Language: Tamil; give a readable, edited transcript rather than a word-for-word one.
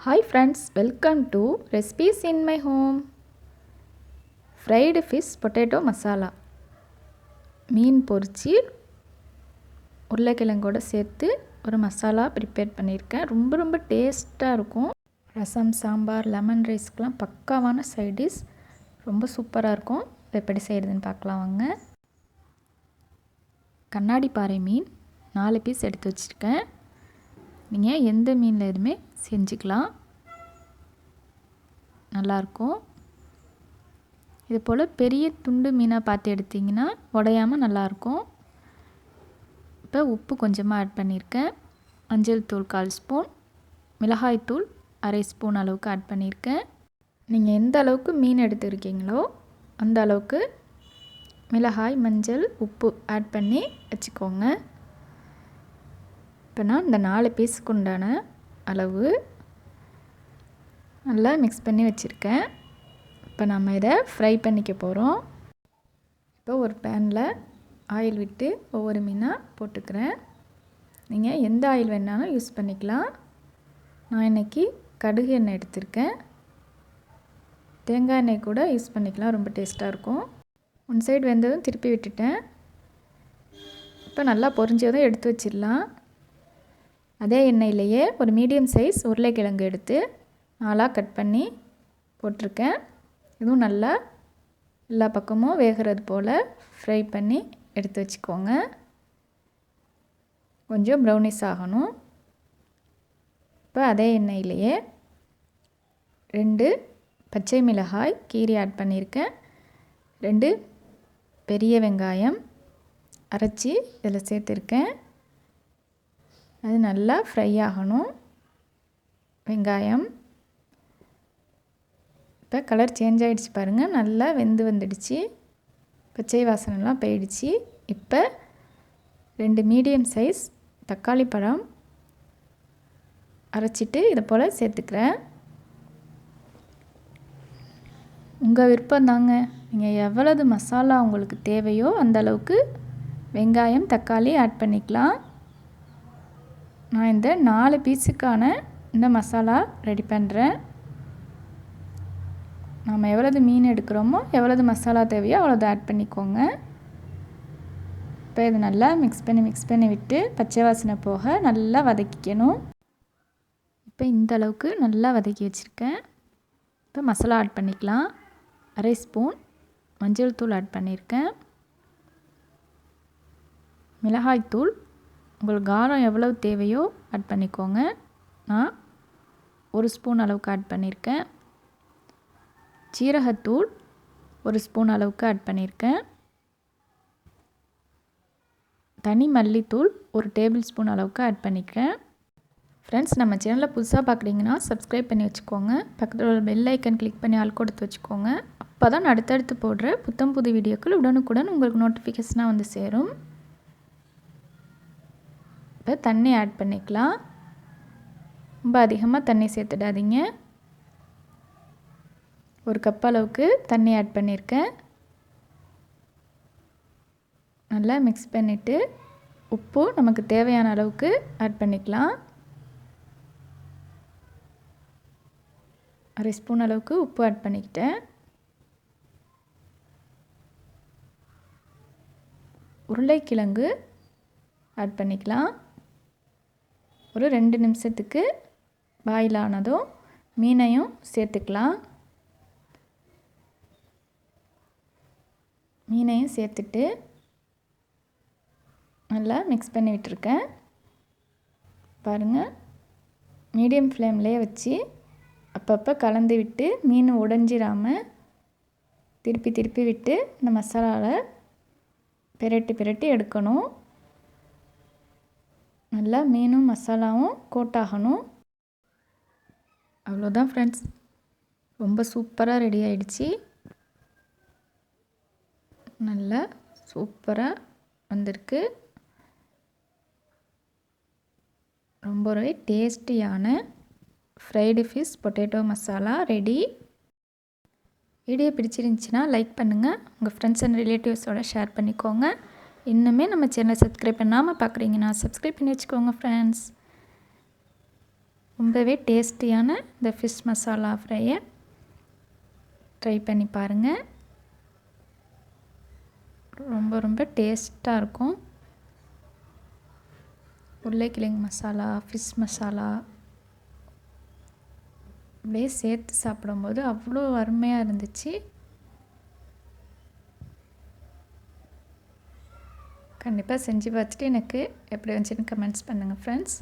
Hi friends, welcome to Recipes in my home. Fried fish potato masala. மீன் பொரிச்சு உருளைக்கிழங்கோட சேர்த்து ஒரு மசாலா ப்ரிப்பேர் பண்ணியிருக்கேன். ரொம்ப டேஸ்ட்டாக இருக்கும். ரசம், சாம்பார், லெமன் ரைஸ்க்கெலாம் பக்காவான சைட் டிஷ். ரொம்ப சூப்பராக இருக்கும். எப்படி செய்கிறதுன்னு பார்க்கலாம் வாங்க. கண்ணாடி பாறை மீன் 4 பீஸ் எடுத்து வச்சுருக்கேன். நீங்கள் எந்த மீனில் எதுவுமே செஞ்சுக்கலாம், நல்லாயிருக்கும். இது போல் பெரிய துண்டு மீனாக பார்த்து எடுத்திங்கன்னா உடையாமல் நல்லாயிருக்கும். இப்போ உப்பு கொஞ்சமாக ஆட் பண்ணியிருக்கேன். மஞ்சள் தூள் 1/4 ஸ்பூன், மிளகாய் தூள் 1/2 ஸ்பூன் அளவுக்கு ஆட் பண்ணியிருக்கேன். நீங்கள் எந்த அளவுக்கு மீன் எடுத்துருக்கீங்களோ அந்த அளவுக்கு மிளகாய், மஞ்சள், உப்பு ஆட் பண்ணி வச்சுக்கோங்க. இப்போ நான் இந்த 4 பீஸுக்கு உண்டான அளவு நல்லா மிக்ஸ் பண்ணி வச்சுருக்கேன். இப்போ நம்ம இதை ஃப்ரை பண்ணிக்க போகிறோம். இப்போ ஒரு பேனில் ஆயில் விட்டு ஒவ்வொரு மீனாக போட்டுக்கிறேன். நீங்கள் எந்த ஆயில் வேணாலும் யூஸ் பண்ணிக்கலாம். நான் இன்றைக்கி கடுகு எண்ணெய் எடுத்திருக்கேன். தேங்காய் எண்ணெய் கூட யூஸ் பண்ணிக்கலாம், ரொம்ப டேஸ்ட்டாக இருக்கும். ஒன் சைடு வெந்ததும் திருப்பி விட்டுட்டேன். இப்போ நல்லா பொரிஞ்சதும் எடுத்து வச்சிடலாம். அதே எண்ணெயிலேயே ஒரு மீடியம் சைஸ் உருளைக்கிழங்கு எடுத்து 4ஆக கட் பண்ணி போட்டிருக்கேன். இதுவும் நல்லா எல்லா பக்கமும் வேகிறது போல் ஃப்ரை பண்ணி எடுத்து வச்சுக்கோங்க. கொஞ்சம் ப்ரௌனிஷ் ஆகணும். இப்போ அதே எண்ணெயிலேயே 2 பச்சை மிளகாய் கீரி ஆட் பண்ணியிருக்கேன். 2 பெரிய வெங்காயம் அரைச்சி இதில் சேர்த்துருக்கேன். அது நல்லா ஃப்ரை ஆகணும். வெங்காயம் இப்போ கலர் சேஞ்ச் ஆகிடுச்சு பாருங்கள், நல்லா வந்துடுச்சு. பச்சை வாசனைலாம் போயிடுச்சு. இப்போ 2 மீடியம் சைஸ் தக்காளி பழம் அரைச்சிட்டு இதை போல் சேர்த்துக்கிறேன். உங்கள் விருப்பம் தாங்க, நீங்கள் எவ்வளவு மசாலா உங்களுக்கு தேவையோ அந்த அளவுக்கு வெங்காயம், தக்காளி ஆட் பண்ணிக்கலாம். நான் இந்த 4 பீஸுக்கான இந்த மசாலா ரெடி பண்ணுறேன். நம்ம எவ்வளவு மீன் எடுக்கிறோமோ எவ்வளவு மசாலா தேவையோ அவ்வளோது ஆட் பண்ணிக்கோங்க. இப்போ இது நல்லா மிக்ஸ் பண்ணி விட்டு பச்சை வாசனை போக நல்லா வதக்கிக்கணும். இப்போ இந்த அளவுக்கு நல்லா வதக்கி வச்சுருக்கேன். இப்போ மசாலா ஆட் பண்ணிக்கலாம். 1/2 ஸ்பூன் மஞ்சள் தூள் ஆட் பண்ணியிருக்கேன். மிளகாய் தூள் உங்களுக்கு காரம் எவ்வளவு தேவையோ ஆட் பண்ணிக்கோங்க. நான் 1 ஸ்பூன் அளவுக்கு ஆட் பண்ணியிருக்கேன். சீரகத்தூள் 1 ஸ்பூன் அளவுக்கு ஆட் பண்ணியிருக்கேன். தனி மல்லித்தூள் 1 டேபிள் ஸ்பூன் அளவுக்கு ஆட் பண்ணிக்கிறேன். ஃப்ரெண்ட்ஸ், நம்ம சேனலில் புதுசாக பார்க்குறீங்கன்னா சப்ஸ்கிரைப் பண்ணி வச்சுக்கோங்க. பக்கத்தில் உள்ள பெல் ஐக்கன் கிளிக் பண்ணி ஆல் கொடுத்து வச்சுக்கோங்க. அப்போ தான் அடுத்தடுத்து போடுற புது வீடியோக்கள் உடனுக்குடன் உங்களுக்கு நோட்டிஃபிகேஷனாக வந்து சேரும். இப்போ தண்ணி ஆட் பண்ணிக்கலாம். ரொம்ப அதிகமாக தண்ணி சேர்த்துடாதீங்க. 1 கப் அளவுக்கு தண்ணி ஆட் பண்ணியிருக்கேன். நல்லா மிக்ஸ் பண்ணிவிட்டு உப்பு நமக்கு தேவையான அளவுக்கு ஆட் பண்ணிக்கலாம். 1/2 ஸ்பூன் அளவுக்கு உப்பு ஆட் பண்ணிக்கிட்டேன். உருளைக்கிழங்கு ஆட் பண்ணிக்கலாம். ஒரு 2 நிமிஷத்துக்கு பாயில் ஆனதும் மீனையும் சேர்த்துக்கலாம். மீனையும் சேர்த்துட்டு நல்லா மிக்ஸ் பண்ணி விட்டுருக்கேன். பாருங்கள், மீடியம் ஃப்ளேம்லேயே வச்சு அப்பப்போ கலந்து விட்டு மீன் உடைஞ்சிராமல் திருப்பி விட்டு இந்த மசாலாவில் பிரட்டி எடுக்கணும். நல்லா மீனும் மசாலாவும் கோட் ஆகணும். அவ்வளோதான் ஃப்ரெண்ட்ஸ், ரொம்ப சூப்பராக ரெடி ஆகிடுச்சு. நல்லா சூப்பராக வந்திருக்கு. ரொம்பவே டேஸ்டியான fried fish potato masala ready. Video பிடிச்சிருந்துச்சின்னா லைக் பண்ணுங்கள். உங்கள் ஃப்ரெண்ட்ஸ் அண்ட் ரிலேட்டிவ்ஸோட ஷேர் பண்ணிக்கோங்க. இன்னுமே நம்ம சேனலை சப்ஸ்கிரைப் பண்ணாமல் பார்க்குறீங்கன்னா சப்ஸ்கிரைப் பண்ணி வச்சுக்கோங்க ஃப்ரெண்ட்ஸ். ரொம்பவே டேஸ்டியான இந்த ஃபிஷ் மசாலா ஃப்ரையை ட்ரை பண்ணி பாருங்கள். ரொம்ப ரொம்ப டேஸ்ட்டாக இருக்கும். உருளைக்கிழங்கு மசாலா, ஃபிஷ் மசாலா அப்படியே சேர்த்து சாப்பிடும்போது அவ்வளோ அருமையாக இருந்துச்சு. கண்டிப்பாக செஞ்சு பார்த்துட்டு எனக்கு எப்படி வந்துச்சுன்னு கமெண்ட்ஸ் பண்ணுங்கள் ஃப்ரெண்ட்ஸ்.